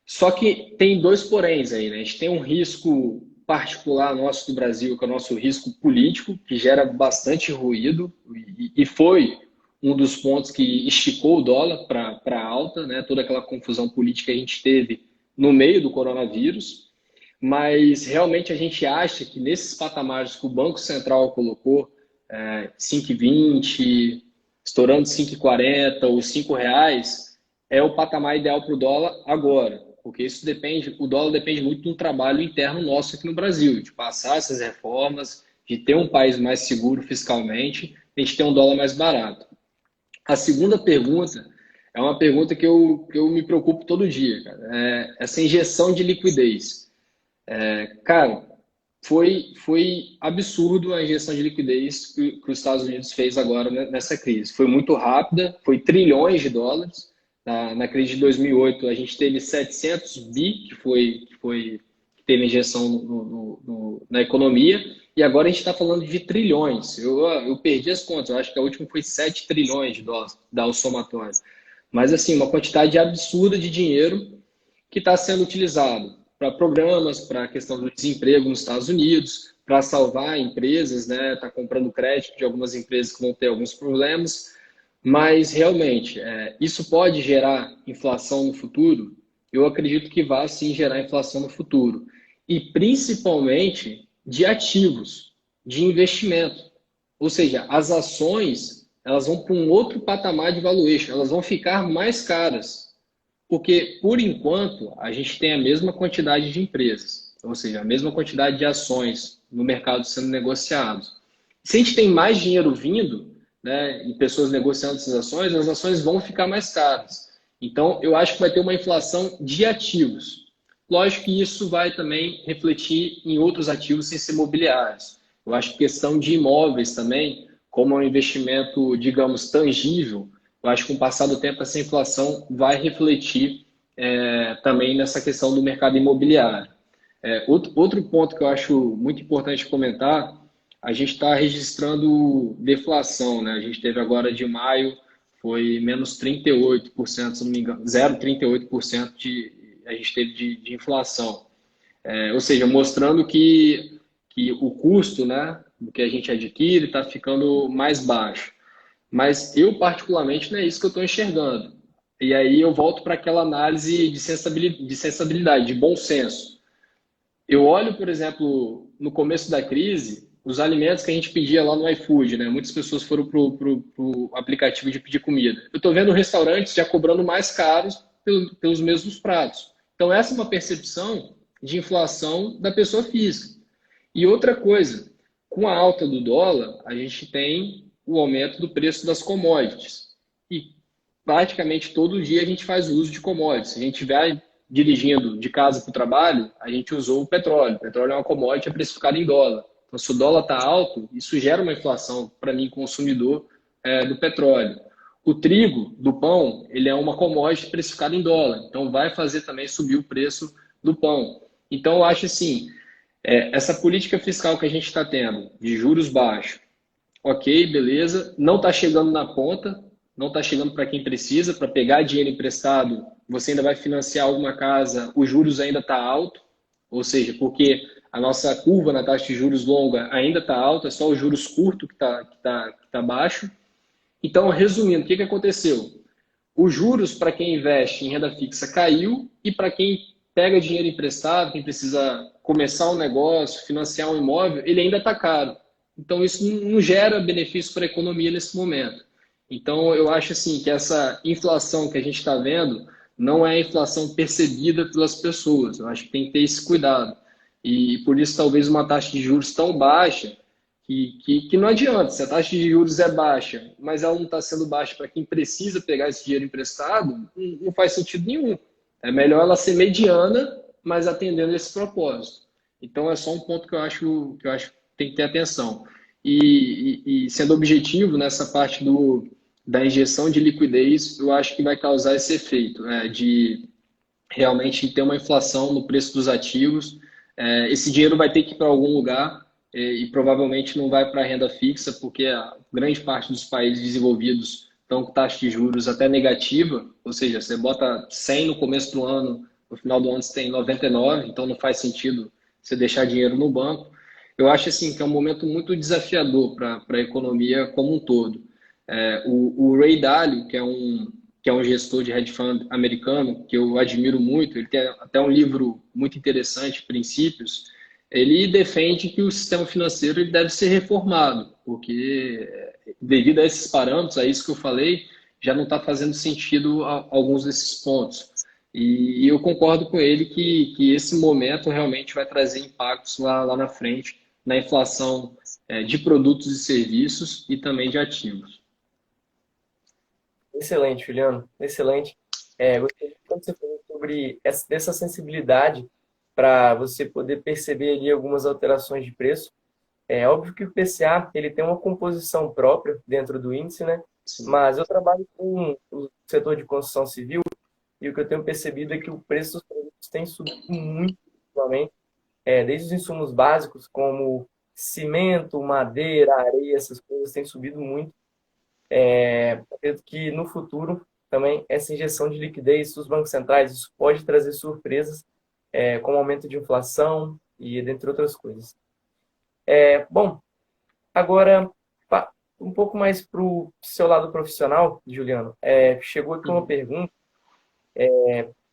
Só que tem dois poréns aí, né? A gente tem um risco particular nosso do Brasil, que é o nosso risco político, que gera bastante ruído, e foi um dos pontos que esticou o dólar para alta, né? Toda aquela confusão política que a gente teve no meio do coronavírus. Mas realmente a gente acha que nesses patamares que o Banco Central colocou, 5,20, estourando 5,40 ou R$ 5, é o patamar ideal para o dólar agora. Porque o dólar depende muito de um trabalho interno nosso aqui no Brasil, de passar essas reformas, de ter um país mais seguro fiscalmente, a gente ter um dólar mais barato. A segunda pergunta é uma pergunta que eu me preocupo todo dia, cara. Essa injeção de liquidez. Cara, foi absurdo a injeção de liquidez que os Estados Unidos fez agora nessa crise. Foi muito rápida, foi trilhões de dólares. Na crise de 2008, a gente teve 700 bi, que teve injeção na economia, e agora a gente está falando de trilhões. Eu perdi as contas, eu acho que a última foi 7 trilhões de dólares, dá o somatório. Mas, assim, uma quantidade absurda de dinheiro que está sendo utilizado para programas, para a questão do desemprego nos Estados Unidos, para salvar empresas, né? Está comprando crédito de algumas empresas que vão ter alguns problemas, mas realmente isso pode gerar inflação no futuro? Eu acredito que vai sim gerar inflação no futuro e principalmente de ativos, de investimento. Ou seja, as ações elas vão para um outro patamar de valuation, elas vão ficar mais caras. Porque, por enquanto, a gente tem a mesma quantidade de empresas, ou seja, a mesma quantidade de ações no mercado sendo negociados. Se a gente tem mais dinheiro vindo, né, e pessoas negociando essas ações, as ações vão ficar mais caras. Então, eu acho que vai ter uma inflação de ativos. Lógico que isso vai também refletir em outros ativos sem ser imobiliários. Eu acho que questão de imóveis também, como é um investimento, digamos, tangível, eu acho que com o passar do tempo essa inflação vai refletir também nessa questão do mercado imobiliário. Outro ponto que eu acho muito importante comentar, a gente está registrando deflação, né? A gente teve agora de maio, foi menos 38%, se não me engano, 0,38% a gente teve de inflação. Ou seja, mostrando que o custo, né, do que a gente adquire está ficando mais baixo. Mas eu, particularmente, não é isso que eu estou enxergando. E aí eu volto para aquela análise de sensibilidade, de bom senso. Eu olho, por exemplo, no começo da crise, os alimentos que a gente pedia lá no iFood, né? Muitas pessoas foram para o aplicativo de pedir comida. Eu estou vendo restaurantes já cobrando mais caros pelos mesmos pratos. Então, essa é uma percepção de inflação da pessoa física. E outra coisa, com a alta do dólar, a gente tem o aumento do preço das commodities. E praticamente todo dia a gente faz uso de commodities. Se a gente vai dirigindo de casa para o trabalho, a gente usou o petróleo. O petróleo é uma commodity precificada em dólar. Então, se o dólar está alto, isso gera uma inflação para mim, consumidor do petróleo. O trigo do pão, ele é uma commodity precificada em dólar. Então, vai fazer também subir o preço do pão. Então, eu acho assim, essa política fiscal que a gente está tendo, de juros baixos, ok, beleza, não está chegando na ponta, não está chegando para quem precisa, para pegar dinheiro emprestado, você ainda vai financiar alguma casa, os juros ainda está alto, ou seja, porque a nossa curva na taxa de juros longa ainda está alta, é só os juros curtos que tá baixo. Então, resumindo, o que aconteceu? Os juros para quem investe em renda fixa caiu e para quem pega dinheiro emprestado, quem precisa começar um negócio, financiar um imóvel, ele ainda está caro. Então, isso não gera benefício para a economia nesse momento. Então, eu acho assim que essa inflação que a gente está vendo não é a inflação percebida pelas pessoas. Eu acho que tem que ter esse cuidado. E por isso, talvez uma taxa de juros tão baixa que não adianta. Se a taxa de juros é baixa, mas ela não está sendo baixa para quem precisa pegar esse dinheiro emprestado, não faz sentido nenhum. É melhor ela ser mediana, mas atendendo esse propósito. Então, é só um ponto que eu acho que tem que ter atenção. E sendo objetivo nessa parte da injeção de liquidez, eu acho que vai causar esse efeito, né, de realmente ter uma inflação no preço dos ativos. Esse dinheiro vai ter que ir para algum lugar e provavelmente não vai para a renda fixa, porque a grande parte dos países desenvolvidos estão com taxa de juros até negativa, ou seja, você bota 100 no começo do ano, no final do ano você tem 99, então não faz sentido você deixar dinheiro no banco. Eu acho assim que é um momento muito desafiador para a economia como um todo. O Ray Dalio, que é um gestor de hedge fund americano, que eu admiro muito, ele tem até um livro muito interessante, Princípios, ele defende que o sistema financeiro ele deve ser reformado, porque devido a esses parâmetros, a isso que eu falei, já não está fazendo sentido alguns desses pontos. E eu concordo com ele que esse momento realmente vai trazer impactos lá na frente, na inflação de produtos e serviços e também de ativos. Excelente, Juliano. Excelente. Gostei muito quando você falou sobre dessa sensibilidade para você poder perceber ali algumas alterações de preço. É óbvio que o PCA ele tem uma composição própria dentro do índice, né? Sim. Mas eu trabalho com o setor de construção civil e o que eu tenho percebido é que o preço dos produtos tem subido muito ultimamente, desde os insumos básicos como cimento, madeira, areia, essas coisas têm subido muito. Acredito que no futuro também essa injeção de liquidez dos bancos centrais isso pode trazer surpresas, como aumento de inflação e dentre outras coisas. Bom, agora um pouco mais para o seu lado profissional, Juliano. Chegou aqui uma Uhum. pergunta.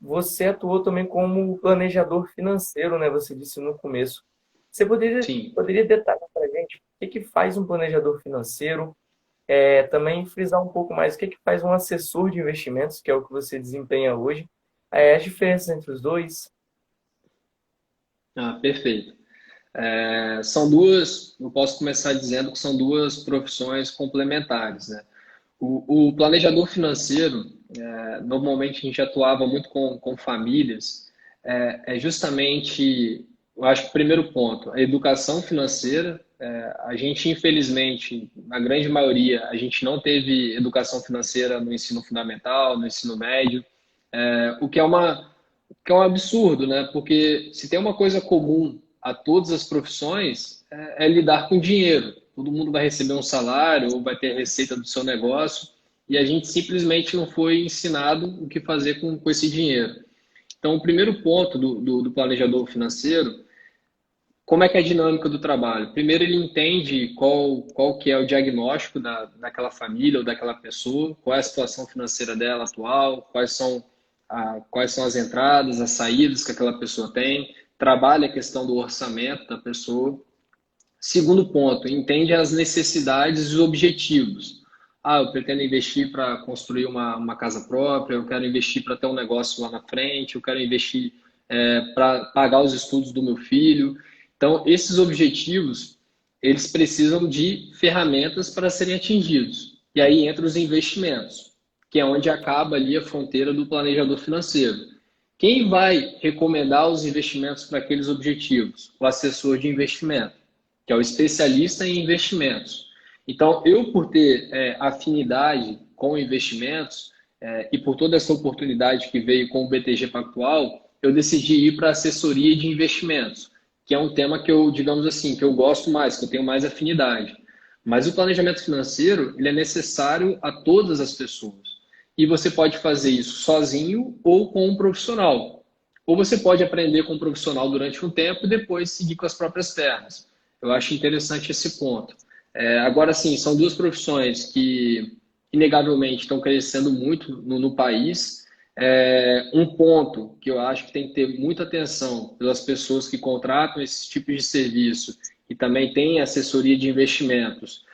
Você atuou também como planejador financeiro, né? Você disse no começo. Você Sim. poderia detalhar para a gente o que que faz um planejador financeiro? Também frisar um pouco mais o que que faz um assessor de investimentos, que é o que você desempenha hoje. As diferenças entre os dois. Ah, perfeito. São duas, eu posso começar dizendo que são duas profissões complementares, né? O planejador financeiro, normalmente a gente atuava muito com famílias, justamente, eu acho que o primeiro ponto, a educação financeira. A gente, infelizmente, na grande maioria, a gente não teve educação financeira no ensino fundamental, no ensino médio, o que é um absurdo, né? Porque se tem uma coisa comum a todas as profissões, é lidar com dinheiro. Todo mundo vai receber um salário ou vai ter a receita do seu negócio e a gente simplesmente não foi ensinado o que fazer com esse dinheiro. Então, o primeiro ponto do planejador financeiro, como é que é a dinâmica do trabalho? Primeiro, ele entende qual que é o diagnóstico daquela família ou daquela pessoa, qual é a situação financeira dela atual, quais são as entradas, as saídas que aquela pessoa tem, trabalha a questão do orçamento da pessoa. Segundo ponto, entende as necessidades e os objetivos. Ah, eu pretendo investir para construir uma casa própria, eu quero investir para ter um negócio lá na frente, eu quero investir para pagar os estudos do meu filho. Então, esses objetivos, eles precisam de ferramentas para serem atingidos. E aí entra os investimentos, que é onde acaba ali a fronteira do planejador financeiro. Quem vai recomendar os investimentos para aqueles objetivos? O assessor de investimento, que é o especialista em investimentos. Então, eu, por ter afinidade com investimentos e por toda essa oportunidade que veio com o BTG Pactual, eu decidi ir para a assessoria de investimentos, que é um tema que eu, digamos assim, que eu gosto mais, que eu tenho mais afinidade. Mas o planejamento financeiro, ele é necessário a todas as pessoas. E você pode fazer isso sozinho ou com um profissional. Ou você pode aprender com um profissional durante um tempo e depois seguir com as próprias pernas. Eu acho interessante esse ponto. Agora, sim, são duas profissões que, inegavelmente, estão crescendo muito no país. Um ponto que eu acho que tem que ter muita atenção pelas pessoas que contratam esses tipos de serviço e também tem assessoria de investimentos.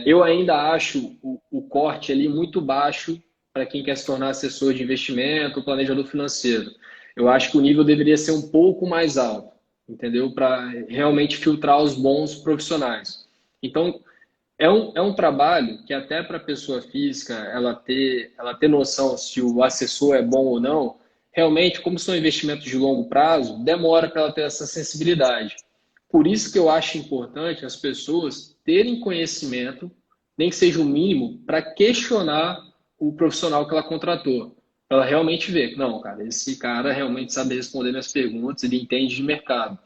Eu ainda acho o corte ali muito baixo para quem quer se tornar assessor de investimento, planejador financeiro. Eu acho que o nível deveria ser um pouco mais alto, entendeu? Para realmente filtrar os bons profissionais. Então, é um trabalho que até para a pessoa física ela ter noção se o assessor é bom ou não, realmente, como são investimentos de longo prazo, demora para ela ter essa sensibilidade. Por isso que eu acho importante as pessoas terem conhecimento, nem que seja o mínimo, para questionar o profissional que ela contratou. Para ela realmente ver, não, cara, esse cara realmente sabe responder minhas perguntas, ele entende de mercado.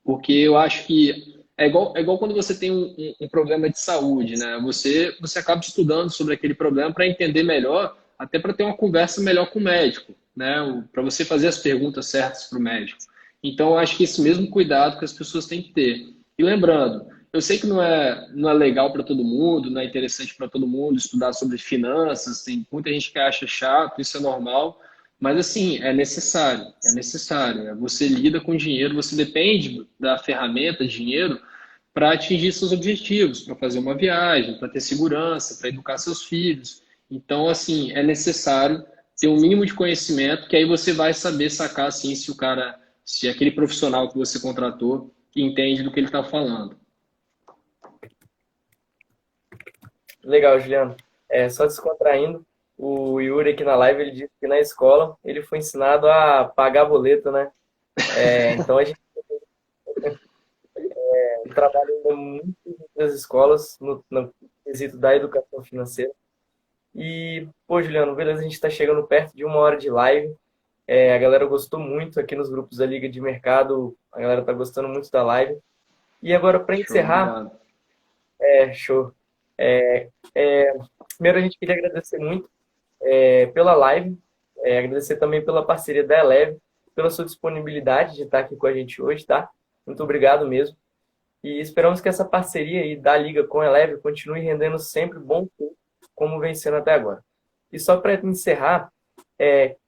Porque eu acho que é igual quando você tem um problema de saúde, né? Você acaba estudando sobre aquele problema para entender melhor, até para ter uma conversa melhor com o médico, né? Para você fazer as perguntas certas para o médico. Então, eu acho que esse mesmo cuidado que as pessoas têm que ter. E lembrando, eu sei que não é legal para todo mundo, não é interessante para todo mundo estudar sobre finanças, tem muita gente que acha chato, isso é normal, mas assim, é necessário, é necessário. Você lida com dinheiro, você depende da ferramenta dinheiro para atingir seus objetivos, para fazer uma viagem, para ter segurança, para educar seus filhos. Então, assim, é necessário ter um mínimo de conhecimento, que aí você vai saber sacar assim se aquele profissional que você contratou entende do que ele está falando. Legal, Juliano. Só descontraindo, o Yuri aqui na live, ele disse que na escola ele foi ensinado a pagar boleto, né? Então, a gente trabalha ainda muito nas escolas, no quesito da educação financeira. E, pô, Juliano, beleza, a gente está chegando perto de 1 hora de live. A galera gostou muito aqui nos grupos da Liga de Mercado, a galera tá gostando muito da live. E agora, para Show, encerrar, obrigado. show. É, é, primeiro, a gente queria agradecer muito pela live, agradecer também pela parceria da Eleve, pela sua disponibilidade de estar aqui com a gente hoje, tá? Muito obrigado mesmo. E esperamos que essa parceria aí da Liga com a Eleve continue rendendo sempre bom fruto, como vem sendo até agora. E só para encerrar,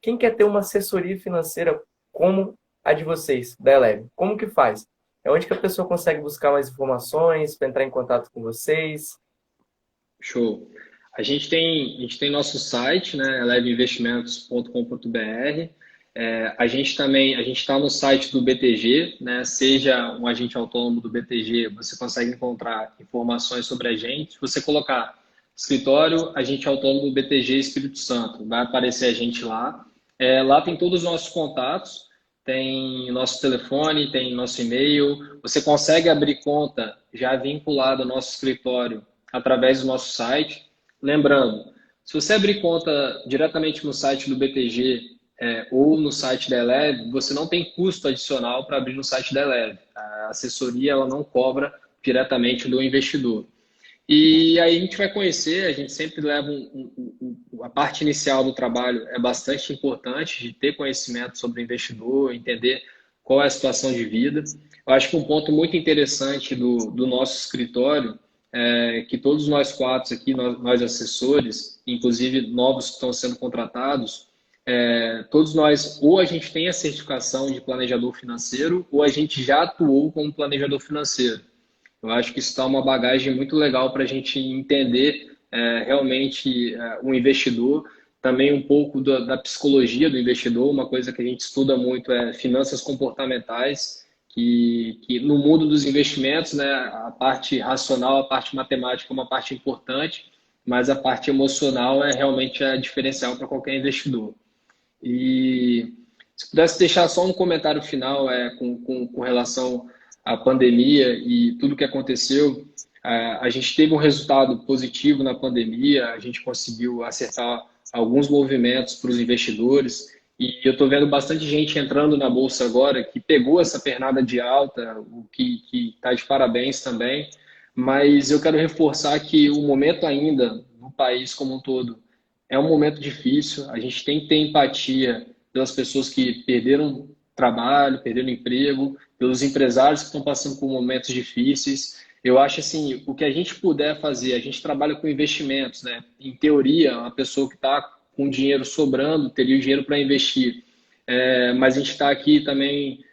quem quer ter uma assessoria financeira como a de vocês, da Eleve, como que faz? É onde que a pessoa consegue buscar mais informações para entrar em contato com vocês? Show. A gente tem nosso site, né, eleveinvestimentos.com.br. A gente está no site do BTG, né, seja um agente autônomo do BTG, você consegue encontrar informações sobre a gente. Se você colocar escritório, agente autônomo do BTG Espírito Santo, vai aparecer a gente lá. Lá tem todos os nossos contatos, tem nosso telefone, tem nosso e-mail. Você consegue abrir conta já vinculado ao nosso escritório através do nosso site. Lembrando, se você abrir conta diretamente no site do BTG ou no site da Eleve, você não tem custo adicional para abrir no site da Eleve. A assessoria ela não cobra diretamente do investidor. E aí a gente vai conhecer, a gente sempre leva a parte inicial do trabalho é bastante importante de ter conhecimento sobre o investidor, entender qual é a situação de vida. Eu acho que um ponto muito interessante do nosso escritório é que todos nós quatro aqui, nós assessores, inclusive novos que estão sendo contratados, todos nós, ou a gente tem a certificação de planejador financeiro, ou a gente já atuou como planejador financeiro. Eu acho que isso está uma bagagem muito legal para a gente entender realmente o investidor, também um pouco da psicologia do investidor, uma coisa que a gente estuda muito é finanças comportamentais, que no mundo dos investimentos, né, a parte racional, a parte matemática é uma parte importante, mas a parte emocional é realmente a diferencial para qualquer investidor. E se pudesse deixar só um comentário final com relação à pandemia e tudo que aconteceu, a gente teve um resultado positivo na pandemia, a gente conseguiu acertar alguns movimentos para os investidores e eu estou vendo bastante gente entrando na bolsa agora que pegou essa pernada de alta, o que está de parabéns também, mas eu quero reforçar que o momento ainda no país como um todo é um momento difícil, a gente tem que ter empatia pelas pessoas que perderam trabalho, perderam emprego, pelos empresários que estão passando por momentos difíceis. Eu acho assim, o que a gente puder fazer, a gente trabalha com investimentos, né? Em teoria, uma pessoa que está com dinheiro sobrando teria o dinheiro para investir. Mas a gente está aqui também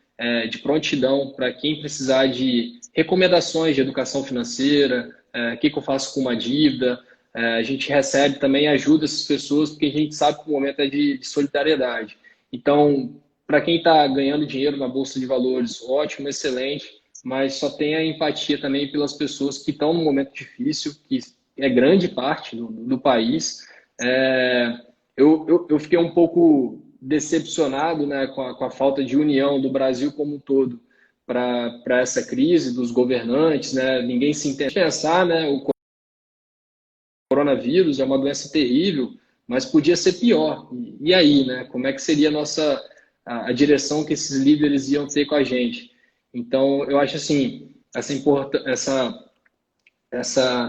de prontidão para quem precisar de recomendações de educação financeira, o que eu faço com uma dívida, a gente recebe também ajuda essas pessoas, porque a gente sabe que o momento é de solidariedade. Então, para quem está ganhando dinheiro na Bolsa de Valores, ótimo, excelente, mas só tenha empatia também pelas pessoas que estão num momento difícil, que é grande parte do país. Eu fiquei um pouco decepcionado, né, com a falta de união do Brasil como um todo para essa crise dos governantes, né? Ninguém se entende. Pensar, né, o coronavírus é uma doença terrível, mas podia ser pior. E aí, né? Como é que seria a direção que esses líderes iam ter com a gente? Então, eu acho assim, essa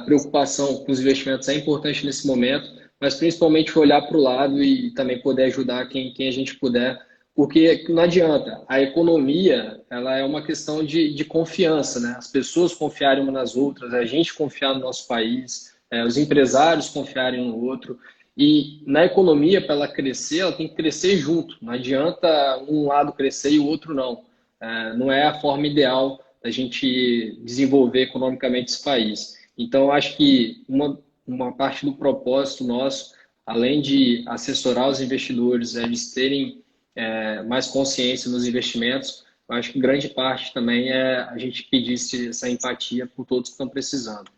preocupação com os investimentos é importante nesse momento, mas principalmente olhar para o lado e também poder ajudar quem a gente puder, porque não adianta. A economia, ela é uma questão de confiança, né? As pessoas confiarem umas nas outras, a gente confiar no nosso país, os empresários confiarem um no outro. E na economia, para ela crescer, ela tem que crescer junto. Não adianta um lado crescer e o outro não. Não é a forma ideal da gente desenvolver economicamente esse país. Então, eu acho que uma parte do propósito nosso, além de assessorar os investidores, eles terem mais consciência nos investimentos, eu acho que grande parte também é a gente pedir essa empatia por todos que estão precisando.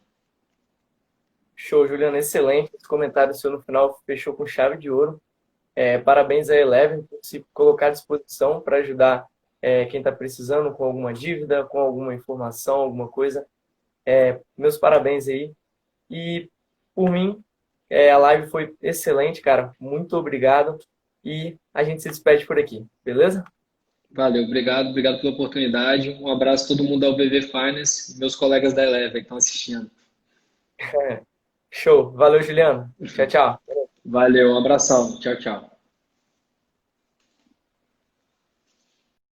Show, Juliano, excelente. Esse comentário seu no final fechou com chave de ouro. Parabéns à Eleven por se colocar à disposição para ajudar quem está precisando com alguma dívida, com alguma informação, alguma coisa, meus parabéns aí. E por mim, a live foi excelente, cara. Muito obrigado. E a gente se despede por aqui, beleza? Valeu, obrigado pela oportunidade. Um abraço a todo mundo da UBV Finance, meus colegas da Eleva que estão assistindo. Show. Valeu, Juliano. Tchau, tchau. Valeu, um abração. Tchau, tchau.